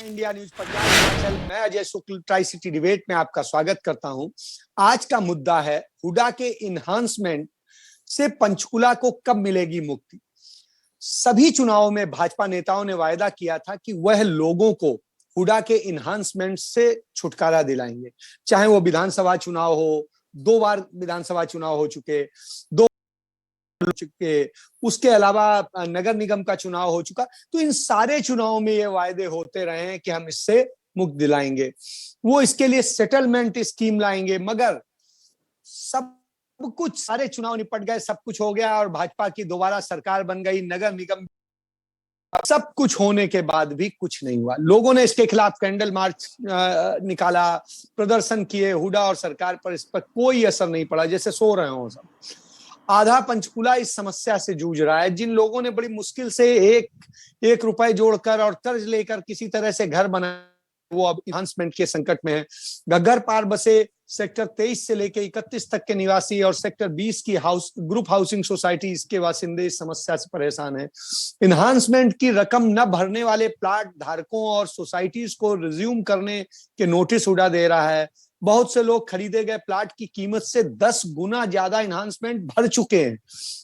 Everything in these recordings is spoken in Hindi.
इंडिया न्यूज पंजाब हिमाचल, मैं अजय शुक्ल ट्राई सिटी डिबेट में आपका स्वागत करता हूं। आज का मुद्दा है हुडा के इन्हांसमेंट से पंचकुला को कब मिलेगी मुक्ति। सभी चुनावों में भाजपा नेताओं ने वायदा किया था कि वह लोगों को हुडा के इन्हांसमेंट से छुटकारा दिलाएंगे, चाहे वो विधानसभा चुनाव हो, 2 बार विधानसभा चुनाव हो चुके, 2 चुके, उसके अलावा नगर निगम का चुनाव हो चुका। तो इन सारे चुनावों में ये वायदे होते रहे हैं कि हम इससे मुक्त दिलाएंगे, वो इसके लिए सेटलमेंट स्कीम लाएंगे। मगर सब कुछ, सारे चुनाव निपट गए, सब कुछ हो गया और भाजपा की दोबारा सरकार बन गई, नगर निगम, सब कुछ होने के बाद भी कुछ नहीं हुआ। लोगों ने इसके खिलाफ कैंडल मार्च निकाला, प्रदर्शन किए, हुडा और सरकार पर इस पर कोई असर नहीं पड़ा, जैसे सो रहे हो सब। आधा पंचकुला इस समस्या से जूझ रहा है। जिन लोगों ने बड़ी मुश्किल से एक रुपए जोड़कर और कर्ज लेकर किसी तरह से घर बनाया, वो अब इन्हांसमेंट के संकट में है। घग्गर पार बसे सेक्टर 23 से लेकर 31 तक के निवासी और सेक्टर 20 की ग्रुप हाउसिंग सोसाइटी के वासिंदे इस समस्या से परेशान है। इन्हांसमेंट की रकम न भरने वाले प्लाट धारकों और सोसाइटीज को रिज्यूम करने के नोटिस हुडा दे रहा है। बहुत से लोग खरीदे गए प्लाट की कीमत से 10 गुना ज्यादा इन्हांसमेंट भर चुके हैं।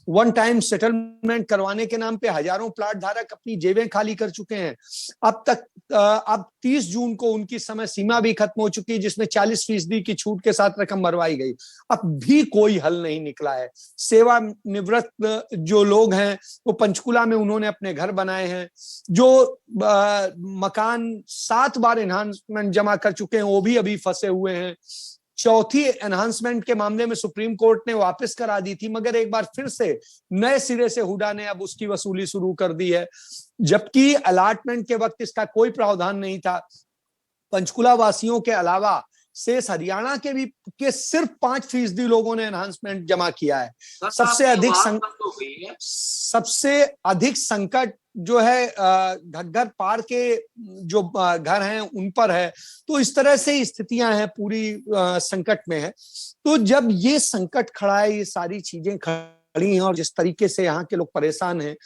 वन टाइम सेटलमेंट करवाने के नाम पे हजारों प्लाट धारक अपनी जेबें खाली कर चुके हैं। अब 30 जून को उनकी समय सीमा भी खत्म हो चुकी है, जिसमें 40% की छूट के साथ रकम भरवाई गई। अब भी कोई हल नहीं निकला है। सेवानिवृत्त जो लोग हैं वो पंचकुला में उन्होंने अपने घर बनाए हैं, जो मकान 7 बार एनहांसमेंट जमा कर चुके हैं वो भी अभी फंसे हुए हैं। चौथी एनहांसमेंट के मामले में सुप्रीम कोर्ट ने वापस करा दी थी, मगर एक बार फिर से नए सिरे से हुडा ने अब उसकी वसूली शुरू कर दी है, जबकि अलॉटमेंट के वक्त इसका कोई प्रावधान नहीं था। पंचकुला वासियों के अलावा शेष हरियाणा के सिर्फ 5% लोगों ने एनहांसमेंट जमा किया है। सबसे अधिक संकट जो है घग्गर पार के जो घर हैं उन पर है। तो इस तरह से स्थितियां हैं, पूरी संकट में है। तो जब ये संकट खड़ा है, ये सारी चीजें खड़ी हैं और जिस तरीके से यहाँ के लोग परेशान हैं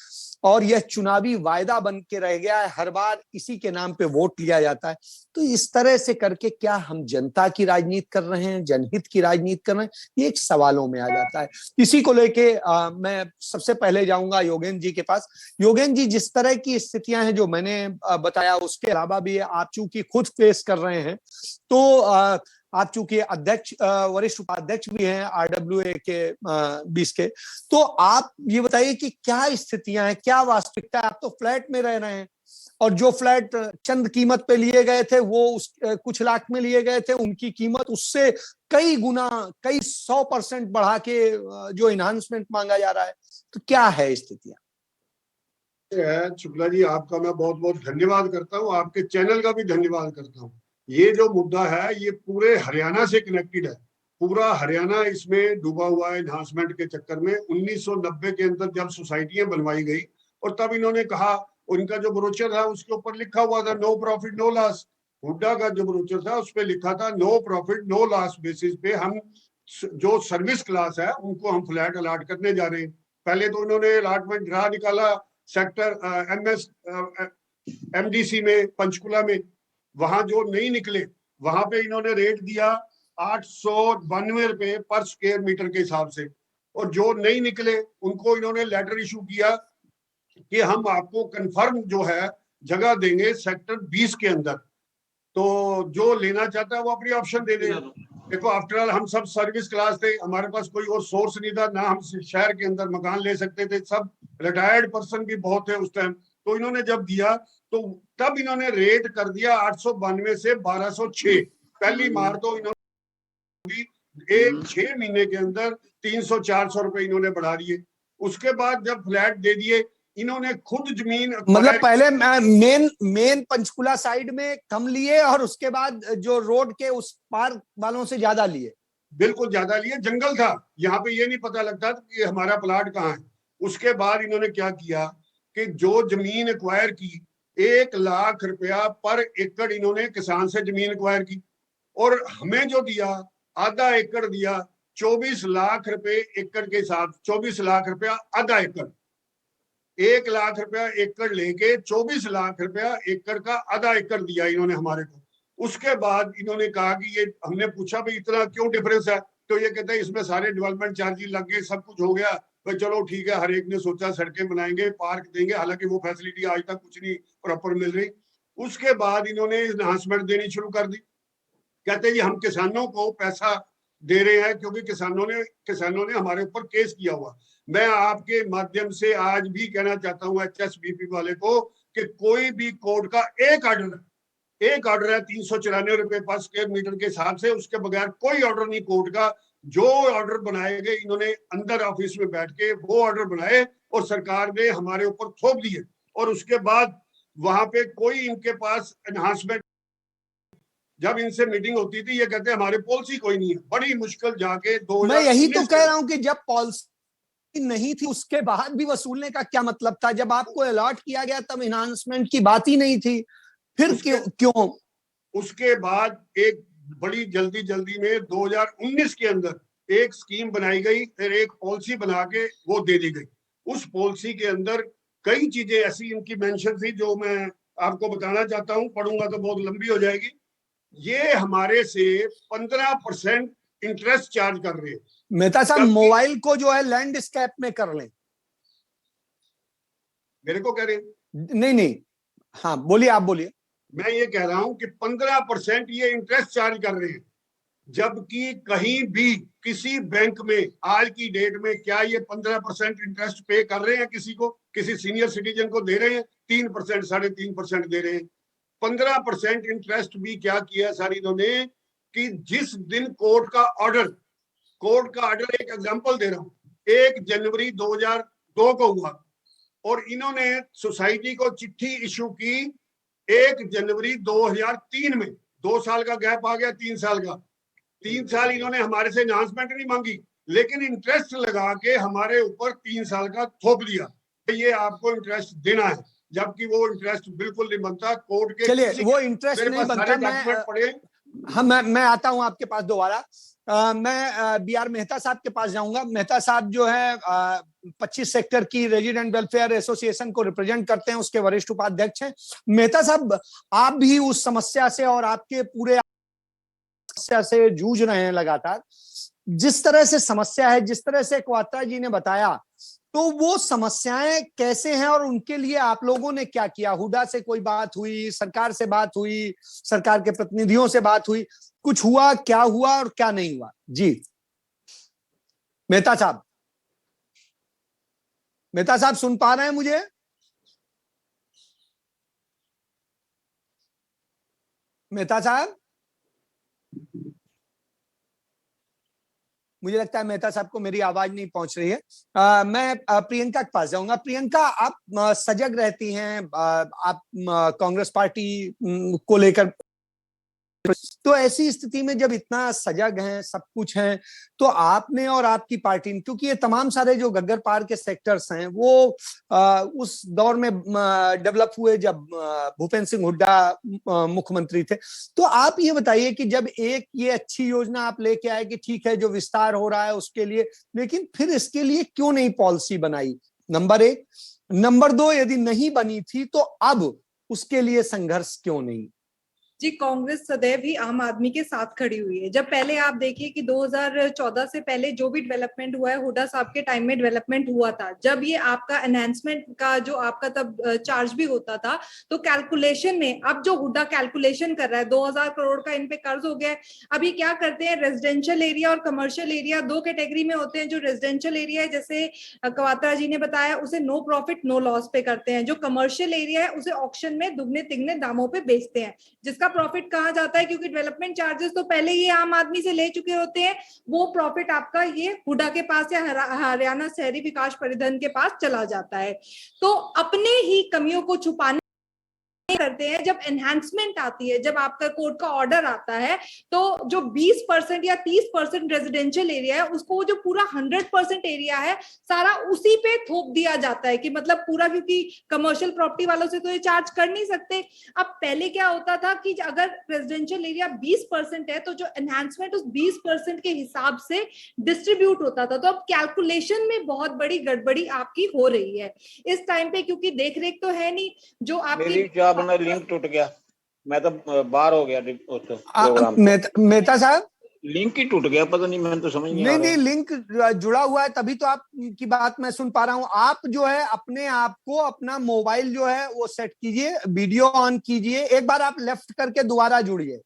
और यह चुनावी वायदा बन के रह गया है, हर बार इसी के नाम पे वोट लिया जाता है, तो इस तरह से करके क्या हम जनता की राजनीति कर रहे हैं, जनहित की राजनीति कर रहे हैं, ये एक सवालों में आ जाता है। इसी को लेके मैं सबसे पहले जाऊंगा योगेंद्र जी के पास। योगेंद्र जी, जिस तरह की स्थितियां हैं जो मैंने बताया, उसके अलावा भी आप चूंकि खुद फेस कर रहे हैं, तो आप चूंकि अध्यक्ष, वरिष्ठ उपाध्यक्ष भी हैं आरडब्ल्यूए के 20 के, तो आप ये बताइए कि क्या स्थितियां हैं, क्या वास्तविकता है। आप तो फ्लैट में रह रहे हैं और जो फ्लैट चंद कीमत पे लिए गए थे वो कुछ लाख में लिए गए थे, उनकी कीमत उससे कई गुना, कई 100% बढ़ा के जो इन्हांसमेंट मांगा जा रहा है। तो क्या है स्थितियां? शुक्ला जी, आपका मैं बहुत बहुत धन्यवाद करता हूँ, आपके चैनल का भी धन्यवाद करता हूँ। ये जो मुद्दा है ये पूरे हरियाणा से कनेक्टेड है। पूरा हरियाणा इसमें डूबा हुआ है इन्हांसमेंट के चक्कर में। 1990 के अंदर जब सोसाइटियां बनवाई गई और तब इन्होंने कहा, उनका जो ब्रोचर था उसके ऊपर लिखा हुआ था no profit no loss. Hooda का जो ब्रोचर था उस पर लिखा था no profit no loss basis पे हम जो सर्विस क्लास है उनको हम फ्लैट अलाट करने जा रहे हैं। पहले तो इन्होंने अलाटमेंट ड्रा निकाला सेक्टर एमडीसी में, पंचकुला में। वहां जो नहीं निकले वहां पे इन्होंने रेट दिया 892 रुपए पर स्क्वायर मीटर के हिसाब से, और जो नहीं निकले उनको इन्होंने लेटर इशू किया कि हम आपको कंफर्म जो है जगह देंगे सेक्टर 20 के अंदर, तो जो लेना चाहता है वो अपनी ऑप्शन दे दे। देखो, आफ्टर ऑल हम सब सर्विस क्लास थे, हमारे पास कोई और सोर्स नहीं था, ना हम शहर के अंदर मकान ले सकते थे, सब रिटायर्ड पर्सन भी बहुत थे उस टाइम। तो इन्होंने जब दिया तो तब इन्होंने रेट कर दिया 892 से 1206। पहली मार तो इन्होंने 6 महीने के अंदर 300-400 रुपए इन्होंने बढ़ा दिए। उसके बाद जब फ्लैट दे दिए, इन्होंने खुद जमीन, मतलब पहले मेन पंचकुला साइड में कम लिए और उसके बाद जो रोड के उस पार वालों से ज्यादा लिए। बिल्कुल ज्यादा लिए, जंगल था यहाँ पे, ये नहीं पता लगता कि हमारा प्लाट कहाँ है। उसके बाद इन्होंने क्या किया कि जो जमीन एक्वायर की, 1 लाख रुपया पर एकड़ इन्होंने किसान से जमीन एक्वायर की, और हमें जो दिया आधा एकड़ दिया 24 लाख रुपए एकड़ के साथ, 24 लाख रुपया आधा एकड़। 1 लाख रुपया एकड़ लेके 24 लाख रुपया एकड़ का आधा एकड़ दिया इन्होंने हमारे को। उसके बाद इन्होंने कहा कि ये, हमने पूछा भाई इतना क्यों डिफरेंस है, तो ये कहते हैं इसमें सारे डेवलपमेंट चार्जेस लग गए, सब कुछ हो गया, भाई चलो ठीक है, हर एक ने सोचा सड़कें बनाएंगे, पार्क देंगे, हालांकि वो फैसिलिटी आज तक कुछ नहीं प्रॉपर मिल रही। उसके बाद इन्होंने एनहांसमेंट देनी शुरू कर दी, कहते हैं हम किसानों को पैसा दे रहे हैं क्योंकि किसानों ने हमारे ऊपर केस किया हुआ। मैं आपके माध्यम से आज भी कहना चाहता हूं HSBP वाले को कि कोई भी कोर्ट का एक ऑर्डर है 394 रुपए पर स्क्वायर मीटर के हिसाब से, उसके बगैर कोई ऑर्डर नहीं कोर्ट का। जो ऑर्डर बनाए गए इन्होंने अंदर ऑफिस में बैठ के वो ऑर्डर बनाए और सरकार ने हमारे ऊपर थोप दिए, और उसके बाद वहां पे कोई इनके पास एनहांसमेंट, जब इनसे मीटिंग होती थी ये कहते हमारे पॉलिसी कोई नहीं है, बड़ी मुश्किल जाके 2019 मैं यही तो कह रहा हूं कि जब पॉलिसी नहीं थी उसके बाद भी वसूलने का क्या मतलब था? जब आपको अलॉट किया गया तब एनहांसमेंट की बात ही नहीं थी, फिर क्यों? उसके बाद एक बड़ी जल्दी में 2019 के अंदर एक स्कीम बनाई गई, फिर एक पॉलिसी बना के वो दे दी गई। उस पॉलिसी के अंदर कई चीजें ऐसी इनकी मेंशन थी जो मैं आपको बताना चाहता हूं, पढ़ूंगा तो बहुत लंबी हो जाएगी। ये हमारे से 15% इंटरेस्ट चार्ज कर रहे हैं। मेहता साहब मोबाइल को जो है लैंडस्केप में कर लें। मेरे को कह रहे हैं? नहीं, हाँ बोलिए, आप बोलिए। मैं ये कह रहा हूं कि 15% ये इंटरेस्ट चार्ज कर रहे हैं, जबकि कहीं भी किसी बैंक में आज की डेट में क्या ये 15% इंटरेस्ट पे कर रहे हैं किसी को? किसी सीनियर सिटीजन को दे रहे हैं? 3%, 3.5% दे रहे हैं। 15% इंटरेस्ट भी क्या किया सर इन्होंने कि जिस दिन कोर्ट का ऑर्डर, एक एग्जांपल दे रहा हूं, 1 जनवरी 2002 को हुआ और इन्होंने सोसाइटी को चिट्ठी इशू की 1 जनवरी 2003 में। 2 साल का गैप आ गया, 3 साल का। 3 साल इन्होंने हमारे से एनहांसमेंट नहीं मांगी, लेकिन इंटरेस्ट लगा के हमारे ऊपर 3 साल का थोप दिया, ये आपको इंटरेस्ट देना है, जबकि वो इंटरेस्ट बिल्कुल नहीं बनता। कोर्ट के चलिए वो इंटरेस्ट नहीं बनता। मैं आता हूं आपके पास दोबारा। मैं BR मेहता साहब के पास जाऊंगा। मेहता साहब जो है 25 सेक्टर की रेजिडेंट वेलफेयर एसोसिएशन को रिप्रेजेंट करते हैं, उसके वरिष्ठ उपाध्यक्ष हैं। मेहता साहब, आप भी उस समस्या से और आपके पूरे समस्या से जूझ रहे हैं लगातार। जिस तरह से समस्या है, जिस तरह से क्वात्रा जी ने बताया, तो वो समस्याएं कैसे हैं और उनके लिए आप लोगों ने क्या किया? हुडा से कोई बात हुई, सरकार से बात हुई, सरकार के प्रतिनिधियों से बात हुई, कुछ हुआ? क्या हुआ और क्या नहीं हुआ? जी मेहता साहब, सुन पा रहे हैं मुझे? मेहता साहब, मुझे लगता है मेहता साहब को मेरी आवाज नहीं पहुंच रही है। मैं प्रियंका के पास जाऊंगा। प्रियंका, आप सजग रहती हैं, आप कांग्रेस पार्टी को लेकर, तो ऐसी स्थिति में जब इतना सजग हैं, सब कुछ हैं, तो आपने और आपकी पार्टी ने, क्योंकि ये तमाम सारे जो गग्गर पार के सेक्टर्स हैं वो उस दौर में डेवलप हुए जब भूपेंद्र सिंह हुड्डा मुख्यमंत्री थे, तो आप ये बताइए कि जब एक ये अच्छी योजना आप लेके आए कि ठीक है जो विस्तार हो रहा है उसके लिए, लेकिन फिर इसके लिए क्यों नहीं पॉलिसी बनाई? नंबर 1। नंबर 2, यदि नहीं बनी थी तो अब उसके लिए संघर्ष क्यों नहीं? जी, कांग्रेस सदैव ही आम आदमी के साथ खड़ी हुई है। जब पहले आप देखिए कि 2014 से पहले जो भी डेवलपमेंट हुआ है, हुड्डा साहब के टाइम में डेवलपमेंट हुआ था। जब ये आपका एनहांसमेंट का जो आपका तब चार्ज भी होता था, तो कैलकुलेशन में अब जो हुड्डा कैलकुलेशन कर रहा है, 2000 करोड़ का इन पे कर्ज हो गया है। अभी क्या करते हैं, रेजिडेंशियल एरिया और कमर्शियल एरिया 2 कैटेगरी में होते हैं। जो रेजिडेंशियल एरिया है, जैसे क्वात्रा जी ने बताया, उसे नो प्रॉफिट नो लॉस पे करते हैं। जो कमर्शियल एरिया है उसे ऑक्शन में दुगने तिगने दामों पे बेचते हैं, जिसका प्रॉफिट कहाँ जाता है, क्योंकि डेवलपमेंट चार्जेस तो पहले ही आम आदमी से ले चुके होते हैं, वो प्रॉफिट आपका ये हुडा के पास या हरियाणा शहरी विकास परिधन के पास चला जाता है। तो अपने ही कमियों को छुपाने करते हैं, जब एनहांसमेंट आती है, जब आपका कोर्ट का ऑर्डर आता है, तो जो 20% या 30% रेजिडेंशियल एरिया है उसको वो जो पूरा 100% एरिया है सारा उसी पे थोप दिया जाता है कि मतलब पूरा, क्योंकि कमर्शियल प्रॉपर्टी वालों से तो ये चार्ज कर नहीं सकते। अब पहले क्या होता था कि अगर रेजिडेंशियल एरिया 20% है तो जो एनहांसमेंट उस 20% के हिसाब से डिस्ट्रीब्यूट होता था। तो अब कैलकुलेशन में बहुत बड़ी गड़बड़ी आपकी हो रही है इस टाइम पे, क्योंकि देख रेख तो है नहीं जो आपकी। मेरी क्या बना, लिंक टूट गया, मैं तो बाहर हो गया प्रोग्राम से। मेहता साहब लिंक ही टूट गया, पता नहीं, मैंने तो समझ नहीं आ नहीं रहा। लिंक जुड़ा हुआ है तभी तो आपकी बात मैं सुन पा रहा हूं। आप जो है अपने आप को, अपना मोबाइल जो है वो सेट कीजिए, वीडियो ऑन कीजिए, एक बार आप लेफ्ट करके दोबारा जुड़िए,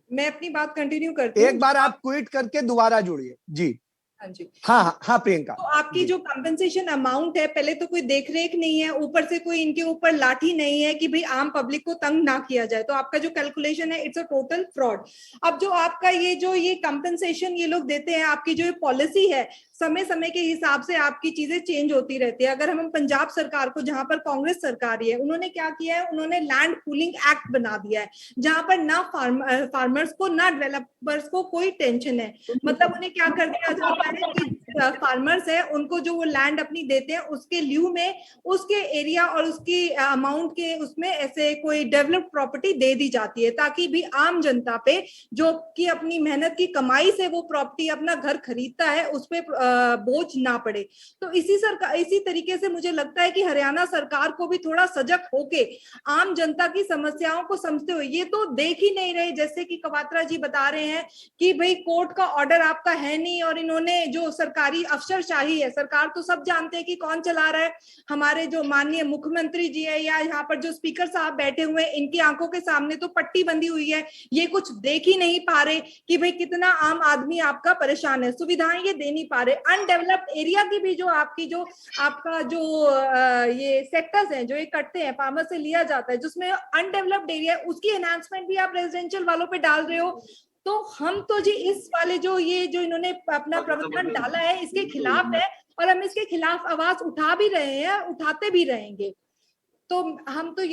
मैं अपनी बात कंटिन्यू करती हूँ। एक बार आप क्विट करके दोबारा जुड़िए। जी हाँ जी। हाँ प्रियंका। तो आपकी जो कंपनसेशन अमाउंट है, पहले तो कोई देख रेख नहीं है, ऊपर से कोई इनके ऊपर लाठी नहीं है कि भाई आम पब्लिक को तंग ना किया जाए, तो आपका जो कैलकुलेशन है इट्स अ टोटल फ्रॉड। अब जो आपका ये कंपनसेशन ये लोग देते हैं, आपकी जो पॉलिसी है समय समय के हिसाब से आपकी चीजें चेंज होती रहती है। अगर हम पंजाब सरकार को, जहां पर कांग्रेस सरकार है, उन्होंने क्या किया है, उन्होंने लैंड पूलिंग एक्ट बना दिया है, जहां पर ना फार्मर्स को ना डेवलपर्स को कोई टेंशन है। मतलब उन्हें क्या कर दिया जाता है कि फार्मर्स है उनको जो वो लैंड अपनी देते हैं उसके ल्यू में उसके एरिया और उसकी अमाउंट के उसमें ऐसे कोई डेवलप्ड प्रॉपर्टी दे दी जाती है, ताकि भी आम जनता पे जो कि अपनी मेहनत की कमाई से वो प्रॉपर्टी अपना घर खरीदता है उस पर बोझ ना पड़े। तो इसी तरीके से मुझे लगता है कि हरियाणा सरकार को भी थोड़ा सजग होके आम जनता की समस्याओं को समझते हुए, ये तो देख ही नहीं रहे, जैसे कि कवात्रा जी बता रहे हैं कि भाई कोर्ट का ऑर्डर आपका है नहीं और इन्होंने जो सरकारी अफसरशाही है, सरकार तो सब जानते हैं कि कौन चला रहा है, हमारे जो माननीय मुख्यमंत्री जी है या यहाँ पर जो स्पीकर साहब बैठे हुए हैं, इनकी आंखों के सामने तो पट्टी बंधी हुई है, ये कुछ देख ही नहीं पा रहे कि भाई कितना आम आदमी आपका परेशान है, सुविधाएं ये दे नहीं पा रहे। अनडेवलप्ड एरिया की भी जो आपका जो ये सेक्टर्स हैं जो ये कटते हैं, फार्मर से लिया जाता है, जिसमें अनडेवलप्ड एरिया है, उसकी एनहांसमेंट भी आप रेजिडेंशियल वालों पे डाल रहे हो। तो हम तो जी इस वाले जो इन्होंने अपना प्रावधान डाला है इसके खिलाफ है, और हम इसके खिलाफ आवाज उठा भी रहे हैं, उठाते भी रहेंगे। तो हम तो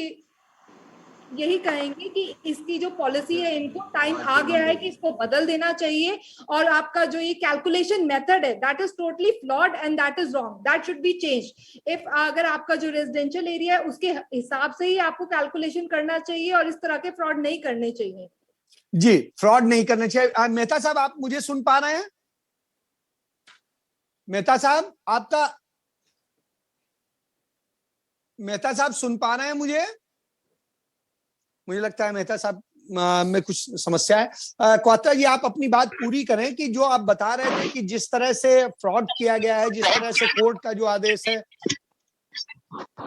यही कहेंगे कि इसकी जो पॉलिसी है, इनको टाइम आ गया है कि इसको बदल देना चाहिए, और आपका जो ये कैलकुलेशन मेथड है that is totally flawed and that is wrong, that should be changed. If अगर आपका जो रेजिडेंशियल एरिया है उसके हिसाब से ही आपको कैलकुलेशन करना चाहिए और इस तरह के फ्रॉड नहीं करने चाहिए। जी, फ्रॉड नहीं करना चाहिए। मेहता साहब आप मुझे सुन पा रहे हैं? मेहता साहब मेहता साहब सुन पा रहे हैं मुझे लगता है मेहता साहब में कुछ समस्या है। क्वात्रा जी आप अपनी बात पूरी करें कि जो आप बता रहे थे कि जिस तरह से फ्रॉड किया गया है, जिस तरह से कोर्ट का जो आदेश है।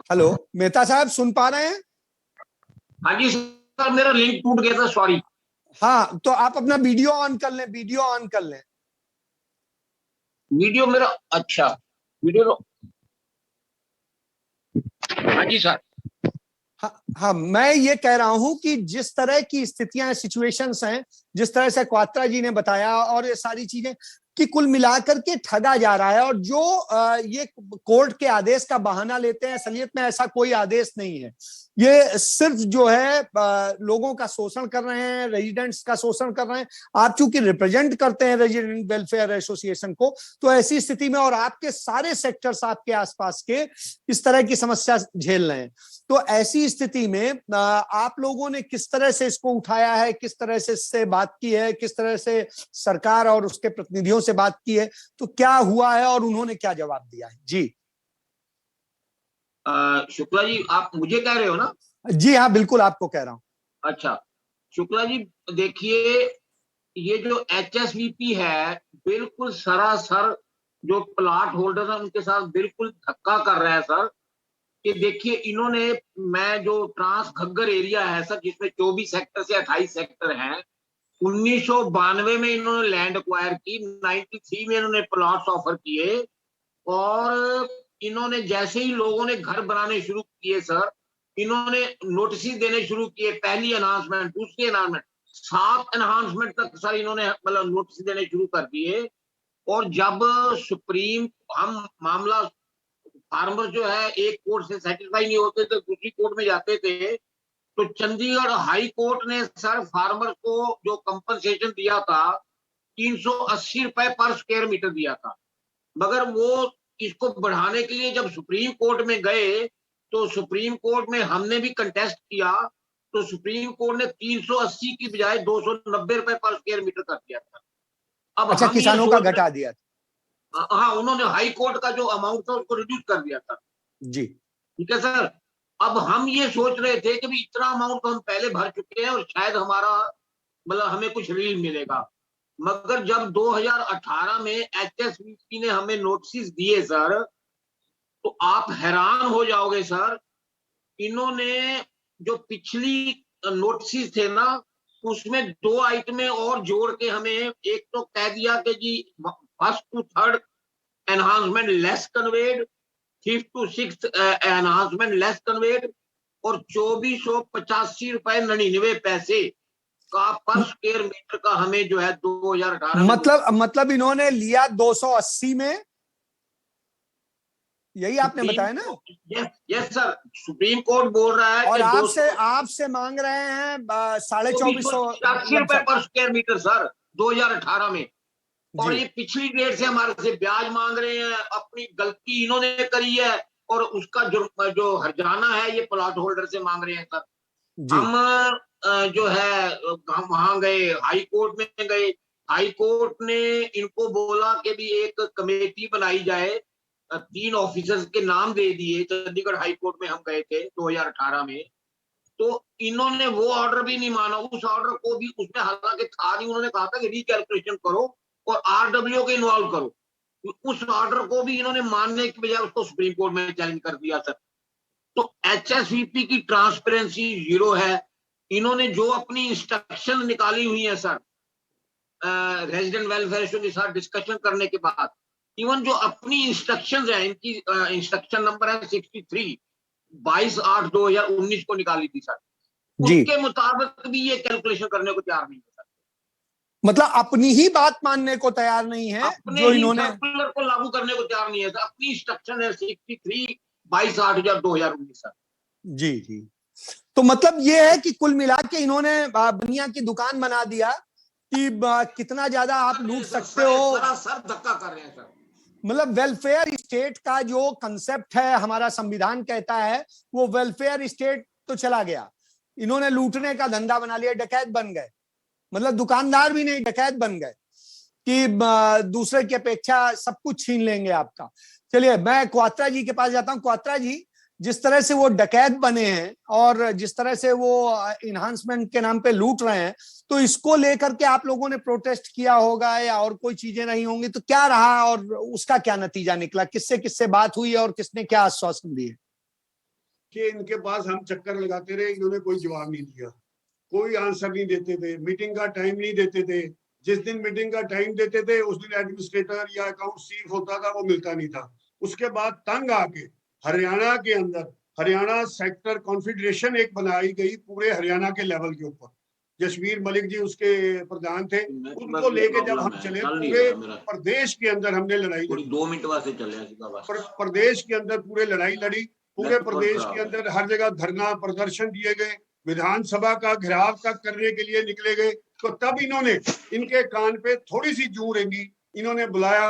हेलो मेहता साहब सुन पा रहे हैं? हाँ जी सर, मेरा लिंक टूट गया था, सॉरी। हाँ तो आप अपना वीडियो ऑन कर लें, वीडियो ऑन कर लें। वीडियो मेरा, अच्छा वीडियो, हाँ जी सर। हाँ मैं ये कह रहा हूं कि जिस तरह की स्थितियां, सिचुएशंस हैं, जिस तरह से क्वात्रा जी ने बताया, और ये सारी चीजें कि कुल मिलाकर के ठगा जा रहा है, और जो ये कोर्ट के आदेश का बहाना लेते हैं, असलियत में ऐसा कोई आदेश नहीं है। ये सिर्फ जो है लोगों का शोषण कर रहे हैं, रेजिडेंट्स का शोषण कर रहे हैं। आप चूंकि रिप्रेजेंट करते हैं रेजिडेंट वेलफेयर एसोसिएशन को, तो ऐसी स्थिति में, और आपके सारे सेक्टर्स आपके आसपास के इस तरह की समस्या झेल रहे हैं, तो ऐसी स्थिति में आप लोगों ने किस तरह से इसको उठाया है, किस तरह से इससे बात की है, किस तरह से सरकार और उसके प्रतिनिधियों से बात की है, तो क्या हुआ है और उन्होंने क्या जवाब दिया है? जी शुक्ला जी, आप मुझे कह रहे हो ना? जी हाँ बिल्कुल आपको कह रहा हूं। अच्छा शुक्ला जी, देखिए ये जो HSVP है बिल्कुल सरासर जो प्लॉट होल्डर है उनके साथ बिल्कुल धक्का कर रहा है सर। कि देखिए इन्होंने, मैं जो ट्रांस घग्गर एरिया है सर, जिसमें 24 सेक्टर से 28 सेक्टर हैं, 1992 में इन्होंने लैंड एक्वायर की, 93 में इन्होंने प्लॉट्स ऑफर किए, और इन्होंने जैसे ही लोगों ने घर बनाने शुरू किए सर, इन्होंने नोटिस देने शुरू किए, पहली अनाउंसमेंट, दूसरी अनाउंसमेंट, 7 एनहांसमेंट तक सर इन्होंने मतलब नोटिस देने शुरू कर दिए। और जब सुप्रीम हम मामला फार्मर जो है एक कोर्ट से सेटिस्फाई नहीं होते तो दूसरी कोर्ट में जाते थे। तो चंडीगढ़ हाई कोर्ट ने सर फार्मर को जो कंपनसेशन दिया था 380 रुपए पर स्क्वायर मीटर दिया था, मगर वो इसको बढ़ाने के लिए जब सुप्रीम कोर्ट में गए तो सुप्रीम कोर्ट में हमने भी कंटेस्ट किया, तो सुप्रीम कोर्ट ने 380 की बजाय 290 रुपए पर स्क्वायर मीटर कर दिया था। अब अच्छा, हम ये किसानों का सोच रहे- घटा दिया था। हाँ, उन्होंने हाई कोर्ट का जो अमाउंट था उसको रिड्यूस कर दिया था। जी, ठीक है सर। अब हम ये सोच रहे थे कि भी इतना अमाउंट तो हम पहले भर चुके हैं और शायद हमारा मतलब हमें कुछ रिलीफ मिलेगा, मगर जब 2018 में एचएसवीपी ने हमें नोटिस दिए सर, तो आप हैरान हो जाओगे सर। इन्होंने जो पिछली नोटिस थे ना, उसमें 2 आइटमें और जोड़ के हमें एक तो कह दिया कि जी first to third enhancement less conveyed, fifth to sixth enhancement less conveyed, और 2485 रुपए 99 पैसे का पर स्क्वायर मीटर का हमें जो है 2018 मतलब इन्होंने लिया 280 में, यही आपने बताया ना? यस सर, सुप्रीम कोर्ट बोल रहा है और कि आपसे मांग रहे हैं 2450 रुपए पर स्क्वायर मीटर सर 2018 में। और जी, ये पिछली डेट से हमारे से ब्याज मांग रहे हैं, अपनी गलती इन्होंने करी है और उसका जो हर्जाना है ये प्लॉट होल्डर से मांग रहे हैं सर। जी, हम जो है हम वहां गए, हाई कोर्ट में गए, हाई कोर्ट ने इनको बोला कि भी एक कमेटी बनाई जाए, 3 ऑफिसर्स के नाम दे दिए। चंडीगढ़ हाई कोर्ट में हम गए थे 2018 में, तो इन्होंने वो ऑर्डर भी नहीं माना। उस ऑर्डर को भी उसमें हालांकि था नहीं, उन्होंने कहा था कि रिकैलकुलेशन करो और आरडब्ल्यू को इन्वॉल्व करो। उस ऑर्डर को भी इन्होंने मानने की बजाय उसको सुप्रीम कोर्ट में चैलेंज कर दिया सर। तो एचएसवीपी की ट्रांसपेरेंसी जीरो है। इन्होंने जो अपनी इंस्ट्रक्शन निकाली हुई है सर रेजिडेंट वेलफेयर के साथ डिस्कशन करने के बाद, इवन जो अपनी इंस्ट्रक्शंस है, इनकी इंस्ट्रक्शन नंबर है 63 22/8/2019 को निकाली थी सर, जी। उसके मुताबिक भी ये कैलकुलेशन करने को तैयार नहीं है सर। मतलब अपनी ही बात मानने को तैयार नहीं है अपने जो ही इन्होंने। सर्कुलर को लागू करने को तैयार नहीं है सर। अपनी इंस्ट्रक्शन है 63 22/8/2019 सर। जी, जी। तो मतलब ये है कि कुल मिला के इन्होंने बनिया की दुकान बना दिया कि कितना ज्यादा आप लूट सकते हो। सरासर धक्का कर रहे हैं सर। मतलब वेलफेयर स्टेट का जो कंसेप्ट है, हमारा संविधान कहता है, वो वेलफेयर स्टेट तो चला गया। इन्होंने लूटने का धंधा बना लिया, डकैत बन गए। मतलब दुकानदार भी नहीं, डकैत बन गए कि दूसरे की अपेक्षा सब कुछ छीन लेंगे आपका। चलिए, मैं क्वात्रा जी के पास जाता हूं। क्वात्रा जी, जिस तरह से वो डकैत बने हैं और जिस तरह से वो इन्हांसमेंट के नाम पे लूट रहे हैं, तो इसको लेकर के आप लोगों ने प्रोटेस्ट किया होगा या और कोई चीजें नहीं होंगी, तो क्या रहा और उसका क्या नतीजा निकला? किससे किससे बात हुई और किसने क्या आश्वासन दिए? कि इनके पास हम चक्कर लगाते रहे, इन्होंने कोई जवाब नहीं दिया, कोई आंसर नहीं देते थे, मीटिंग का टाइम नहीं देते थे। जिस दिन मीटिंग का टाइम देते थे उस दिन एडमिनिस्ट्रेटर या अकाउंट चीफ होता था, वो मिलता नहीं था। उसके बाद तंग आके हरियाणा के अंदर हरियाणा सेक्टर कॉन्फेडरेशन एक बनाई गई पूरे हरियाणा के लेवल के ऊपर। जसवीर मलिक जी उसके प्रधान थे। उनको लेके जब हम चले, पूरे प्रदेश के अंदर हमने लड़ाई लड़ी। 2 मिनट वास्ते चले प्रदेश के अंदर पूरे लड़ाई लड़ी, पूरे प्रदेश के अंदर हर जगह धरना प्रदर्शन दिए गए, विधानसभा का घेराव तक करने के लिए निकले गए। तो तब इन्होंने, इनके कान पे थोड़ी सी जू रेंगी, इन्होंने बुलाया।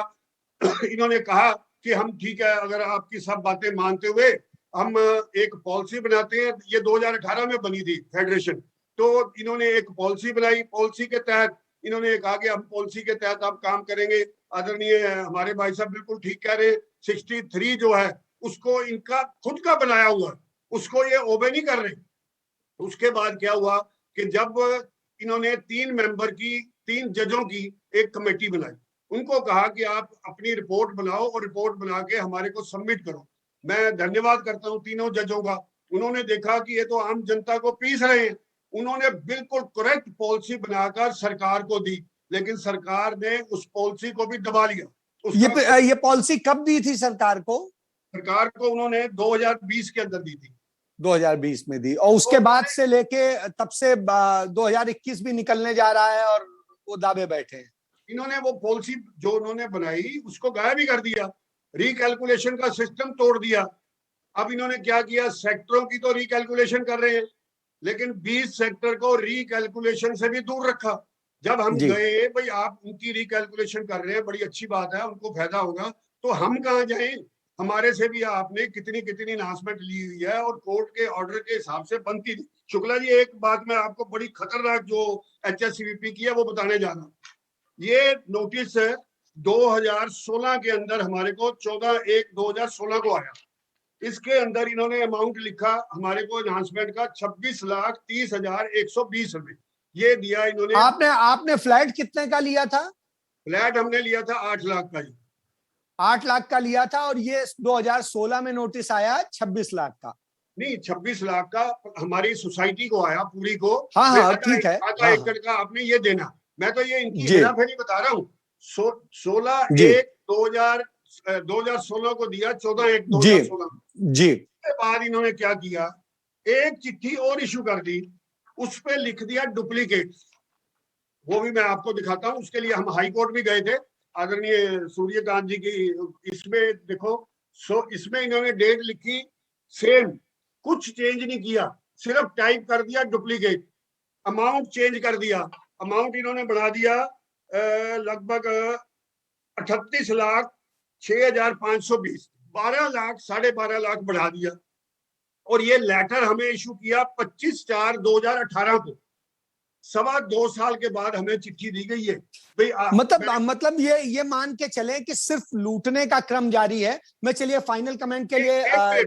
इन्होंने कहा कि हम ठीक है, अगर आपकी सब बातें मानते हुए हम एक पॉलिसी बनाते हैं। ये 2018 में बनी थी फेडरेशन। तो इन्होंने एक पॉलिसी बनाई, पॉलिसी के तहत इन्होंने कहा कि हम पॉलिसी के तहत आप काम करेंगे। आदरणीय हमारे भाई साहब बिल्कुल ठीक कह रहे, 63 जो है उसको इनका खुद का बनाया हुआ, उसको ये ओबे नहीं कर रहे। उसके बाद क्या हुआ कि जब इन्होंने 3 मेंबर की, 3 जजों की एक कमेटी बनाई, उनको कहा कि आप अपनी रिपोर्ट बनाओ और रिपोर्ट बना के हमारे को सबमिट करो। मैं धन्यवाद करता हूं तीनों जजों का। उन्होंने देखा कि ये तो आम जनता को पीस रहे हैं, उन्होंने बिल्कुल करेक्ट पॉलिसी बनाकर सरकार को दी, लेकिन सरकार ने उस पॉलिसी को भी दबा लिया। ये पॉलिसी कब दी थी सरकार को? सरकार को उन्होंने 2020 के अंदर दी थी। 2020 में दी, और उसके बाद से लेके तब से 2021 भी निकलने जा रहा है और वो दावे बैठे हैं। इन्होंने वो पॉलिसी जो उन्होंने बनाई उसको गायब ही कर दिया। रिकैलकुलेशन का सिस्टम तोड़ दिया। अब इन्होंने क्या किया, सेक्टरों की तो रिकैलकुलेशन कर रहे हैं, लेकिन 20 सेक्टर को रिकैलकुलेशन से भी दूर रखा। जब हम गए, भाई आप उनकी रिकैलकुलेशन कर रहे हैं, बड़ी अच्छी बात है, उनको फायदा होगा, तो हम कहाँ जाएं? हमारे से भी आपने कितनी कितनी अनाउंसमेंट ली हुई है और कोर्ट के ऑर्डर के हिसाब से बनती थी। शुक्ला जी, एक बात मैं आपको बड़ी खतरनाक जो HSCVP की है वो बताने जा रहा हूँ। ये नोटिस 2016 के अंदर हमारे को 14/1/2016 को आया। इसके अंदर इन्होंने अमाउंट लिखा हमारे को एनहांसमेंट का 26,30,120 रुपए ये दिया इन्होंने। आपने फ्लैट कितने का लिया था? फ्लैट हमने लिया था 8 लाख का जी। 8 लाख का लिया था, और ये 2016 में नोटिस आया 26 लाख का। नहीं, 26 लाख का हमारी सोसाइटी को आया, पूरी को। हाँ, ठीक है। आधा एकड़ का आपने ये देना। मैं तो ये इनकी हेराफेरी बता रहा हूँ। 16/1/2016 को दिया, 14/1/2016 जी। के बाद इन्होंने क्या किया, एक चिट्ठी और इशू कर दी, उस पे लिख दिया डुप्लीकेट। वो भी मैं आपको दिखाता हूं। उसके लिए हम हाई कोर्ट भी गए थे, आदरणीय सूर्यकांत जी की। इसमें देखो, इसमें इन्होंने डेट लिखी सेम, कुछ चेंज नहीं किया, सिर्फ टाइप कर दिया डुप्लीकेट, अमाउंट चेंज कर दिया। अमाउंट इन्होंने बढ़ा दिया लगभग 38,06,520, 12 लाख 12.5 लाख बढ़ा दिया। और ये लेटर हमें इशू किया 25/4/2018 को। 2.25 साल के बाद हमें चिट्ठी दी गई है। भाई मतलब ये मान के चले कि सिर्फ लूटने का क्रम जारी है। मैं चलिए फाइनल कमेंट के लिए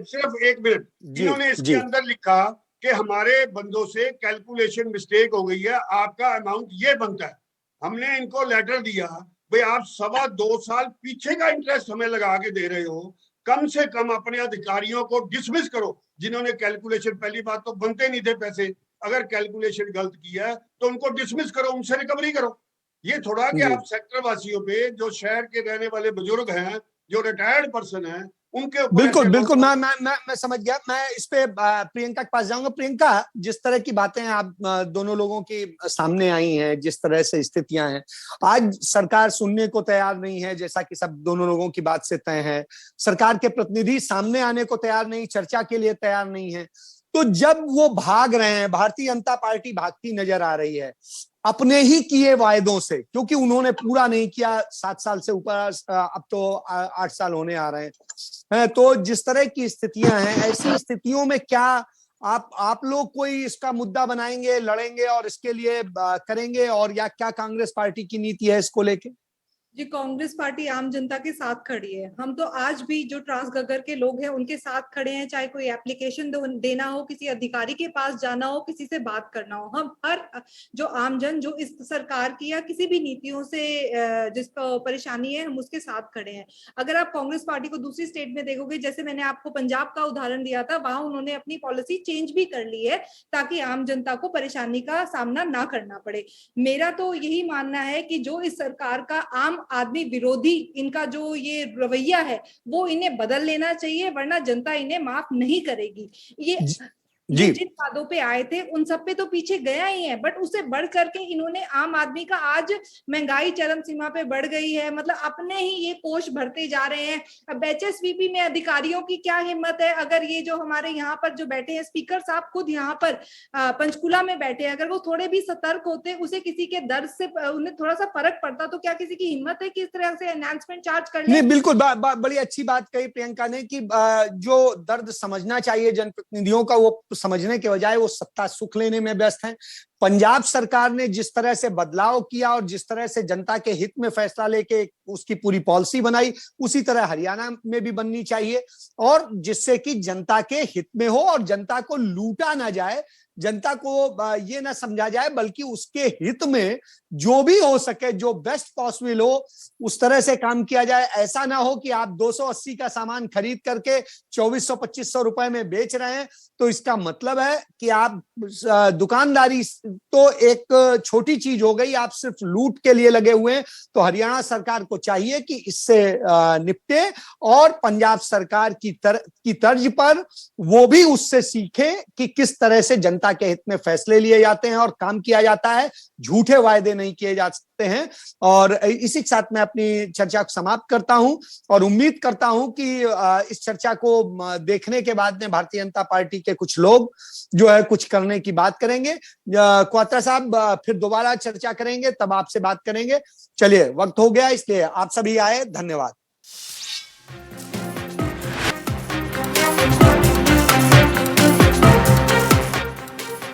सिर्फ एक मिनट। इन्होंने इसके अंदर लिखा कि हमारे बंदों से कैलकुलेशन मिस्टेक हो गई है, आपका अमाउंट ये बनता है। हमने इनको लेटर दिया, भाई आप 2.25 साल पीछे का इंटरेस्ट हमें लगा के दे रहे हो, कम से कम अपने अधिकारियों को डिसमिस करो जिन्होंने कैलकुलेशन, पहली बात तो बनते नहीं थे पैसे, अगर कैलकुलेशन गलत किया है तो उनको डिसमिस करो, उनसे रिकवरी करो। ये थोड़ा कि आप सेक्टर वासियों पे, जो शहर के रहने वाले बुजुर्ग हैं, जो रिटायर्ड पर्सन हैं, उनके बिल्कुल मैं समझ गया। मैं इस पे प्रियंका के पास जाऊंगा। प्रियंका, जिस तरह की बातें आप दोनों लोगों के सामने आई हैं, जिस तरह से स्थितियां हैं, आज सरकार सुनने को तैयार नहीं है, जैसा कि सब दोनों लोगों की बात से तय है। सरकार के प्रतिनिधि सामने आने को तैयार नहीं, चर्चा के लिए तैयार नहीं है। तो जब वो भाग रहे हैं, भारतीय जनता पार्टी भागती नजर आ रही है अपने ही किए वायदों से, क्योंकि उन्होंने पूरा नहीं किया 7 साल से ऊपर, अब तो 8 साल होने आ रहे हैं। तो जिस तरह की स्थितियां हैं, ऐसी स्थितियों में क्या आप लोग कोई इसका मुद्दा बनाएंगे, लड़ेंगे और इसके लिए करेंगे, और या क्या कांग्रेस पार्टी की नीति है इसको लेके? जी, कांग्रेस पार्टी आम जनता के साथ खड़ी है। हम तो आज भी जो ट्रांसगगर के लोग हैं उनके साथ खड़े हैं, चाहे कोई एप्लीकेशन देना हो, किसी अधिकारी के पास जाना हो, किसी से बात करना हो। हम हर जो आमजन जो इस सरकार की या किसी भी नीतियों से जिसको परेशानी है, हम उसके साथ खड़े हैं। अगर आप कांग्रेस पार्टी को दूसरी स्टेट में देखोगे, जैसे मैंने आपको पंजाब का उदाहरण दिया था, वहां उन्होंने अपनी पॉलिसी चेंज भी कर ली है ताकि आम जनता को परेशानी का सामना ना करना पड़े। मेरा तो यही मानना है कि जो इस सरकार का आम आदमी विरोधी इनका जो ये रवैया है वो इन्हें बदल लेना चाहिए, वरना जनता इन्हें माफ नहीं करेगी। ये जिन वादों पे आए थे उन सब पे तो पीछे गया ही है, बट उससे बढ़ करके इन्होंने आम आदमी का, आज महंगाई चरम सीमा पे बढ़ गई है, मतलब अपने ही ये कोष भरते जा रहे हैं। अब HSVP में अधिकारियों की क्या हिम्मत है, अगर ये जो हमारे यहाँ पर जो बैठे हैं स्पीकर साहब खुद यहाँ पर पंचकुला में बैठे हैं, अगर वो थोड़े भी सतर्क होते, उसे किसी के दर्द से उन्हें थोड़ा सा फर्क पड़ता, तो क्या किसी की हिम्मत है कि इस तरह से एनहांसमेंट चार्ज कर ले? नहीं, बिल्कुल बड़ी अच्छी बात कही प्रियंका ने कि जो दर्द समझना चाहिए जनप्रतिनिधियों का, वो समझने के बजाय वो सत्ता सुख लेने में व्यस्त हैं। पंजाब सरकार ने जिस तरह से बदलाव किया और जिस तरह से जनता के हित में फैसला लेके उसकी पूरी पॉलिसी बनाई, उसी तरह हरियाणा में भी बननी चाहिए, और जिससे कि जनता के हित में हो और जनता को लूटा ना जाए, जनता को ये ना समझा जाए, बल्कि उसके हित में जो भी हो सके, जो बेस्ट पॉसिबल हो, उस तरह से काम किया जाए। ऐसा ना हो कि आप 280 का सामान खरीद करके 2400-2500 रुपए में बेच रहे हैं, तो इसका मतलब है कि आप दुकानदारी तो एक छोटी चीज हो गई, आप सिर्फ लूट के लिए लगे हुए हैं। तो हरियाणा सरकार को चाहिए कि इससे निपटे, और पंजाब सरकार की तर्ज पर वो भी उससे सीखे कि किस तरह से जनता के हित में फैसले लिए जाते हैं और काम किया जाता है। झूठे वायदे नहीं किए जा सकते सकते हैं। और इसी के साथ मैं अपनी चर्चा को समाप्त करता हूं और उम्मीद करता हूं कि इस चर्चा को देखने के बाद में भारतीय जनता पार्टी के कुछ लोग जो है कुछ करने की बात करेंगे। क्वात्रा साहब फिर दोबारा चर्चा करेंगे, तब आपसे बात करेंगे। चलिए, वक्त हो गया, इसलिए आप सभी आए, धन्यवाद।